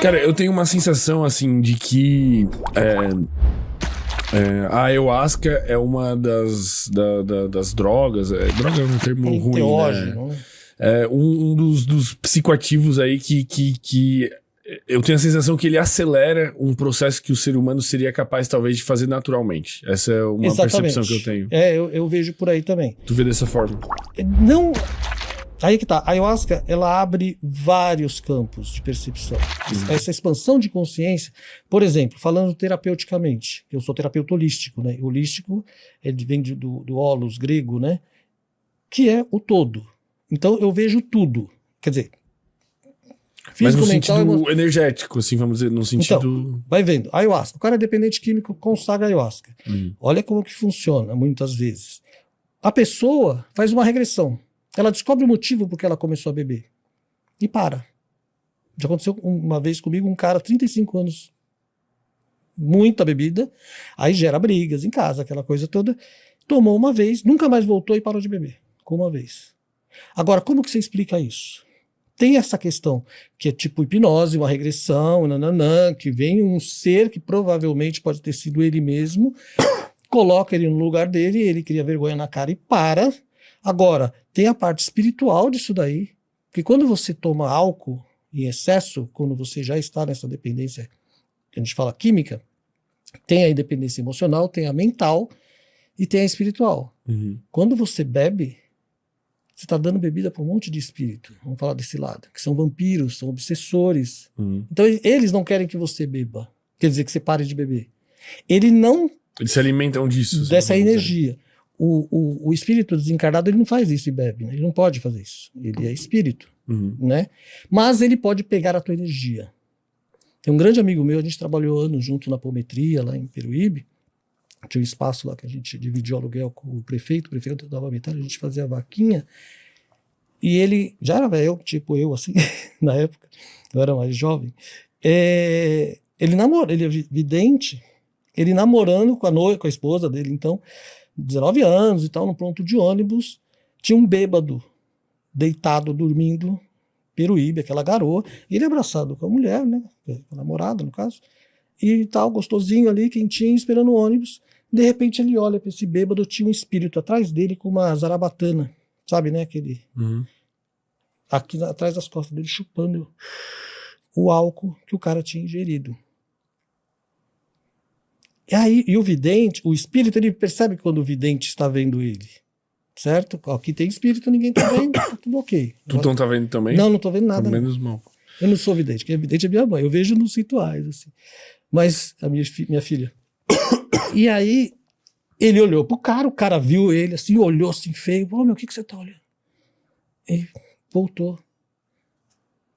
Cara, eu tenho uma sensação, assim, de que a ayahuasca é uma das drogas. Droga é um termo ruim, né? Enteógeno, né? É um dos psicoativos aí que eu tenho a sensação que ele acelera um processo que o ser humano seria capaz, talvez, de fazer naturalmente. Essa é uma percepção que eu tenho. Eu vejo por aí também. Tu vê dessa forma? Não... Aí que tá. A ayahuasca, ela abre vários campos de percepção. Essa expansão de consciência, por exemplo, falando terapeuticamente, eu sou terapeuta holístico, né? Holístico, ele vem do holos grego, né? Que é o todo. Então eu vejo tudo. Quer dizer, mas no mental, sentido energético, assim, vamos dizer, no sentido... Então, vai vendo. Ayahuasca. O cara é dependente químico, consagra ayahuasca. Olha como que funciona, muitas vezes. A pessoa faz uma regressão. Ela descobre o motivo porque ela começou a beber. E para. Já aconteceu uma vez comigo, um cara, 35 anos, muita bebida, aí gera brigas em casa, aquela coisa toda. Tomou uma vez, nunca mais voltou e parou de beber. Com uma vez. Agora, como que você explica isso? Tem essa questão, que é tipo hipnose, uma regressão, nananã, que vem um ser que provavelmente pode ter sido ele mesmo, coloca ele no lugar dele, ele cria vergonha na cara e para. Agora, tem a parte espiritual disso daí, que quando você toma álcool em excesso, quando você já está nessa dependência, que a gente fala química, tem a independência emocional, tem a mental e tem a espiritual. Quando você bebe, você está dando bebida para um monte de espírito, vamos falar desse lado, que são vampiros, são obsessores. Então eles não querem que você beba, quer dizer que você pare de beber. Eles se alimentam disso. Dessa energia. O espírito desencarnado, ele não faz isso e bebe, né? Ele não pode fazer isso. Ele é espírito, né? Mas ele pode pegar a tua energia. Tem um grande amigo meu, a gente trabalhou anos junto na Apometria, lá em Peruíbe. Tinha um espaço lá que a gente dividiu o aluguel com o prefeito dava metade, a gente fazia a vaquinha. E ele já era velho, tipo eu, assim, na época, eu era mais jovem. Ele namora, ele é vidente, ele namorando com a esposa dele, então, 19 anos e tal, no ponto de ônibus, tinha um bêbado deitado, dormindo, Peruíbe, aquela garoa, e ele abraçado com a mulher, né, com a namorada, no caso, e tal, gostosinho ali, quentinho, esperando o ônibus. De repente ele olha para esse bêbado, tinha um espírito atrás dele com uma zarabatana, sabe, né, aquele... Aqui atrás das costas dele, chupando o álcool que o cara tinha ingerido. E o vidente, o espírito, ele percebe quando o vidente está vendo ele, certo? Aqui tem espírito, ninguém está vendo, tá tudo ok. Tu não tá vendo também? Não tô vendo nada. Menos mal. Eu não sou vidente, quem é vidente é minha mãe, eu vejo nos rituais, assim. Mas a minha filha. E aí, ele olhou pro cara, o cara viu ele, assim, olhou assim feio, falou, meu, o que você tá olhando? E voltou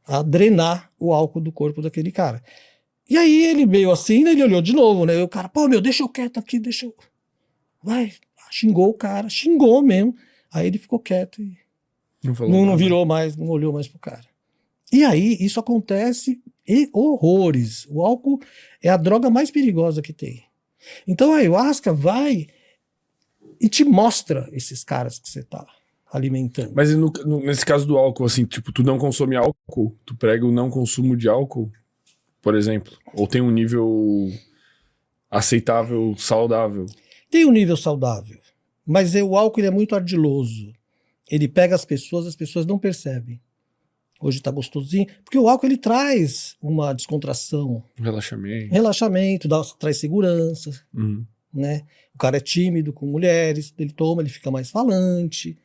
a drenar o álcool do corpo daquele cara. E aí ele meio assim, né, ele olhou de novo, né? E o cara, pô, meu, deixa eu quieto aqui, deixa eu... Vai, xingou o cara, xingou mesmo. Aí ele ficou quieto e não virou mais, não olhou mais pro cara. E aí isso acontece e horrores. O álcool é a droga mais perigosa que tem. Então a ayahuasca vai e te mostra esses caras que você tá alimentando. Mas nesse caso do álcool, assim, tipo, tu não consome álcool? Tu prega o não consumo de álcool? Por exemplo, ou tem um nível aceitável, saudável? Tem um nível saudável, mas o álcool ele é muito ardiloso. Ele pega as pessoas não percebem. Hoje tá gostosinho, porque o álcool ele traz uma descontração. Relaxamento, traz segurança, né? O cara é tímido com mulheres, ele toma, ele fica mais falante.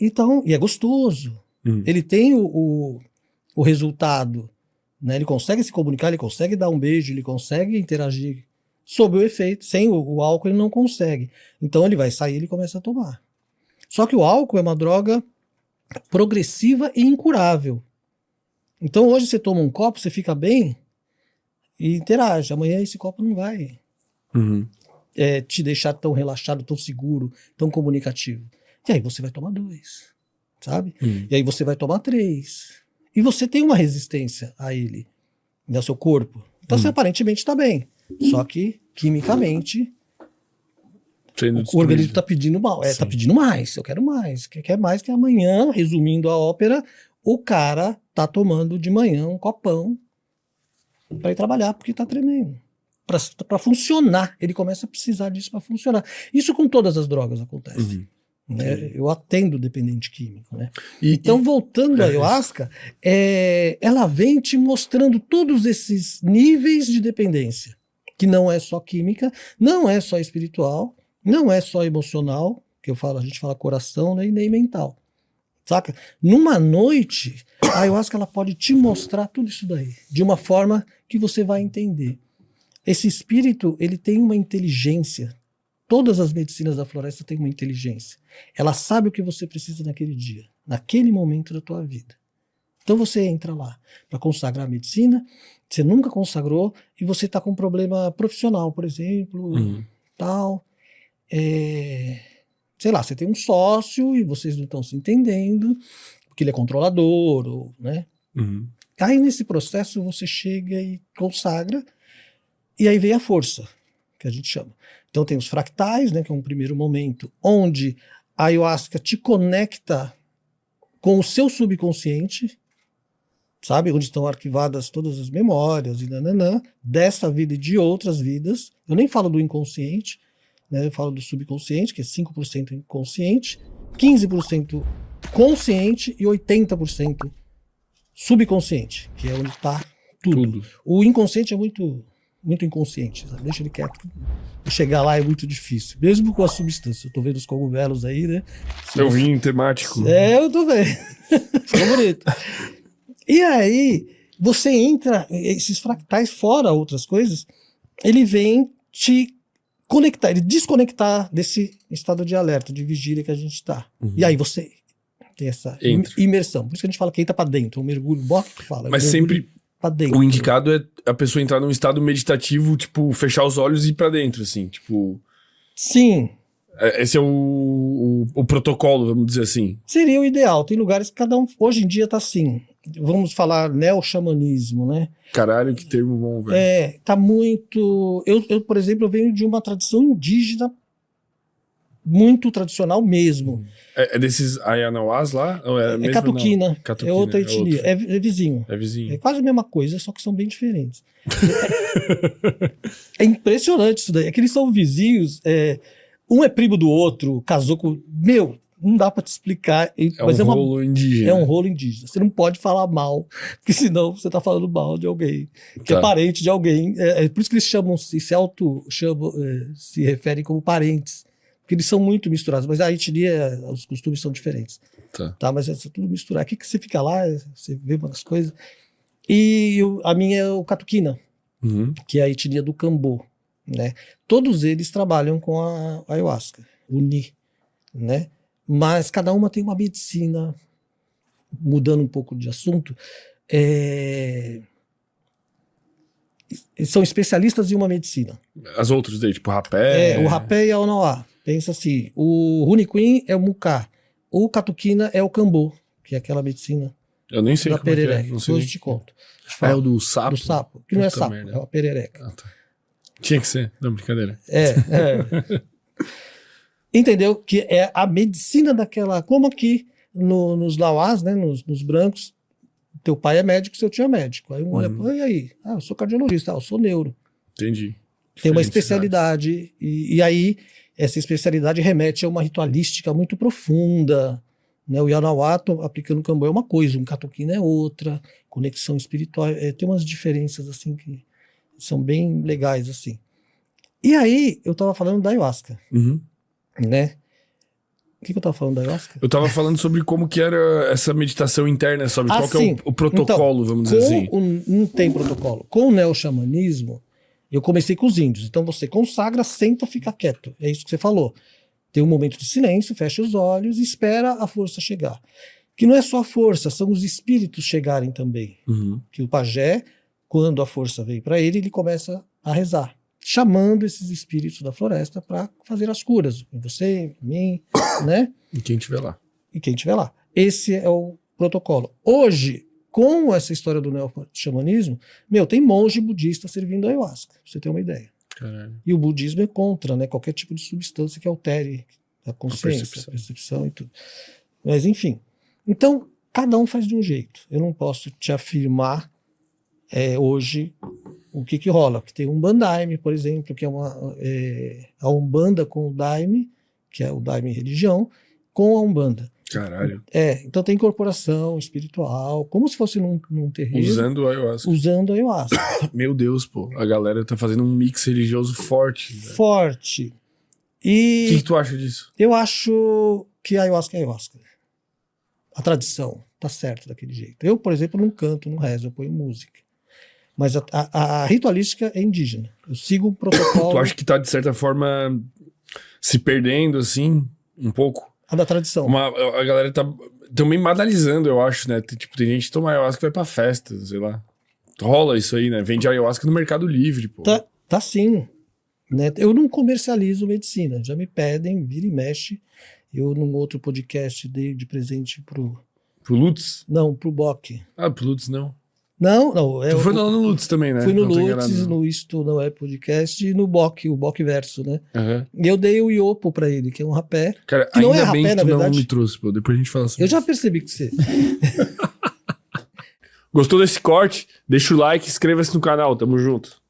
Então, e é gostoso. Ele tem o resultado. Né, ele consegue se comunicar, ele consegue dar um beijo, ele consegue interagir sob o efeito. Sem o álcool ele não consegue. Então ele vai sair e ele começa a tomar. Só que o álcool é uma droga progressiva e incurável. Então hoje você toma um copo, você fica bem e interage. Amanhã esse copo não vai te deixar tão relaxado, tão seguro, tão comunicativo. E aí você vai tomar 2, sabe? E aí você vai tomar 3. E você tem uma resistência a ele, no seu corpo. Então você aparentemente está bem. Só que, quimicamente, o organismo está pedindo mal. Está pedindo mais, eu quero mais. Quer mais que amanhã, resumindo a ópera, o cara tá tomando de manhã um copão para ir trabalhar, porque tá tremendo. Para funcionar, ele começa a precisar disso para funcionar. Isso com todas as drogas acontece. Né? Eu atendo dependente químico. Né? Então, voltando à ayahuasca, ela vem te mostrando todos esses níveis de dependência, que não é só química, não é só espiritual, não é só emocional, que a gente fala coração, né, e nem mental. Saca? Numa noite, a ayahuasca ela pode te mostrar tudo isso daí, de uma forma que você vai entender. Esse espírito, ele tem uma inteligência. Todas as medicinas da floresta têm uma inteligência. Ela sabe o que você precisa naquele dia, naquele momento da tua vida. Então você entra lá para consagrar a medicina, você nunca consagrou e você está com um problema profissional, por exemplo, tal. Sei lá, você tem um sócio e vocês não estão se entendendo, porque ele é controlador, né? Aí nesse processo você chega e consagra, e aí vem a força, que a gente chama. Então tem os fractais, né, que é um primeiro momento, onde a ayahuasca te conecta com o seu subconsciente, sabe? Onde estão arquivadas todas as memórias e nananã, dessa vida e de outras vidas. Eu nem falo do inconsciente, né? Eu falo do subconsciente, que é 5% inconsciente, 15% consciente e 80% subconsciente, que é onde está tudo. O inconsciente é muito inconsciente, sabe? Deixa ele quieto. Chegar lá é muito difícil, mesmo com a substância. Eu tô vendo os cogumelos aí, né? Eu vim temático. Eu tô vendo. Ficou bonito. E aí, você entra, esses fractais, fora outras coisas, ele vem te conectar, ele desconectar desse estado de alerta, de vigília que a gente está. E aí você tem essa imersão. Por isso que a gente fala que entra pra dentro, um mergulho, Bock que fala. Mas sempre o indicado é a pessoa entrar num estado meditativo, tipo, fechar os olhos e ir pra dentro, assim, tipo... Sim. Esse é o protocolo, vamos dizer assim. Seria o ideal. Tem lugares que cada um, hoje em dia tá assim, vamos falar neo-xamanismo, né? Caralho, que termo bom, velho. Tá muito... Eu, por exemplo, eu venho de uma tradição indígena muito tradicional mesmo. É desses Ayanauás lá? Ou é Catuquina. Catuquina. É outra etnia. É vizinho. É vizinho. É quase a mesma coisa, só que são bem diferentes. É impressionante isso daí. É que eles são vizinhos, um é primo do outro, casou com... Meu, não dá pra te explicar. Mas um rolo indígena. É um rolo indígena. Você não pode falar mal, porque senão você tá falando mal de alguém, que é parente de alguém. É por isso que eles se referem como parentes. Porque eles são muito misturados, mas a etnia, os costumes são diferentes. Tá, mas é tudo misturado. Aqui que você fica lá, você vê umas coisas. E a minha é o Catuquina, que é a etnia do Cambô, né? Todos eles trabalham com a ayahuasca, o Ni, né? Mas cada uma tem uma medicina, mudando um pouco de assunto, são especialistas em uma medicina. As outras daí, tipo rapé? O rapé e a onauá. Pensa assim, o Runiquim é o mucá, o Catuquina é o Cambô, que é aquela medicina. Eu nem sei da como perereca. é. Depois eu te conto. É o do sapo? Do sapo, que não é sapo, é a perereca. Tá. Tinha que ser, não, brincadeira. Entendeu? Que é a medicina daquela... Como aqui nos lauás, né, nos brancos, teu pai é médico, seu tio é médico. Aí um olha, e aí? Eu sou cardiologista, eu sou neuro. Entendi. Tem uma especialidade, e aí essa especialidade remete a uma ritualística muito profunda, né? O Yanauá aplicando o Cambô é uma coisa, um Catuquina é outra, conexão espiritual, tem umas diferenças assim que são bem legais assim. E aí eu tava falando da ayahuasca, né? O que eu tava falando da ayahuasca? Eu tava falando sobre como que era essa meditação interna, sobre qual que é o protocolo, então, vamos dizer assim. Não tem protocolo. Com o neo-xamanismo, eu comecei com os índios. Então você consagra, senta, fica quieto. É isso que você falou. Tem um momento de silêncio, fecha os olhos e espera a força chegar. Que não é só a força, são os espíritos chegarem também. Que o pajé, quando a força vem para ele, ele começa a rezar, chamando esses espíritos da floresta para fazer as curas. Em você, em mim, né? E quem estiver lá. Esse é o protocolo. Hoje, com essa história do neo-xamanismo, tem monge budista servindo ayahuasca, pra você ter uma ideia. Caralho. E o budismo é contra, né, qualquer tipo de substância que altere a consciência, a percepção e tudo. Mas, enfim. Então, cada um faz de um jeito. Eu não posso te afirmar hoje o que rola? Que tem um Umbandaime, por exemplo, que é a Umbanda com o Daime, que é o Daime religião, com a Umbanda. Caralho. Então tem incorporação espiritual, como se fosse num terreiro. Usando a ayahuasca. Usando a ayahuasca. Meu Deus, pô. A galera tá fazendo um mix religioso forte. Forte. E o que tu acha disso? Eu acho que a ayahuasca é ayahuasca. A tradição tá certa daquele jeito. Eu, por exemplo, não canto, não rezo, eu ponho música. Mas a ritualística é indígena. Eu sigo o protocolo. Tu acha que tá, de certa forma, se perdendo, assim, um pouco? A da tradição. A galera tá também banalizando, eu acho, né? Tipo, tem gente que toma ayahuasca que vai pra festa, sei lá. Rola isso aí, né? Vende ayahuasca no Mercado Livre, pô. Tá sim. Né? Eu não comercializo medicina. Já me pedem, vira e mexe. Eu, num outro podcast, dei de presente pro Lutz? Não, pro Bock. Ah, pro Lutz não. Não. Tu foi lá no Lutz também, né? Fui no Lutz, no Isto Não É Podcast e no Bock, o Bock Verso, né? Uhum. E eu dei o Iopo pra ele, que é um rapé. Cara, que ainda não é bem rapé, que tu na verdade. não me trouxe, pô. Depois a gente fala sobre Eu já percebi que você... Gostou desse corte? Deixa o like, inscreva-se no canal. Tamo junto.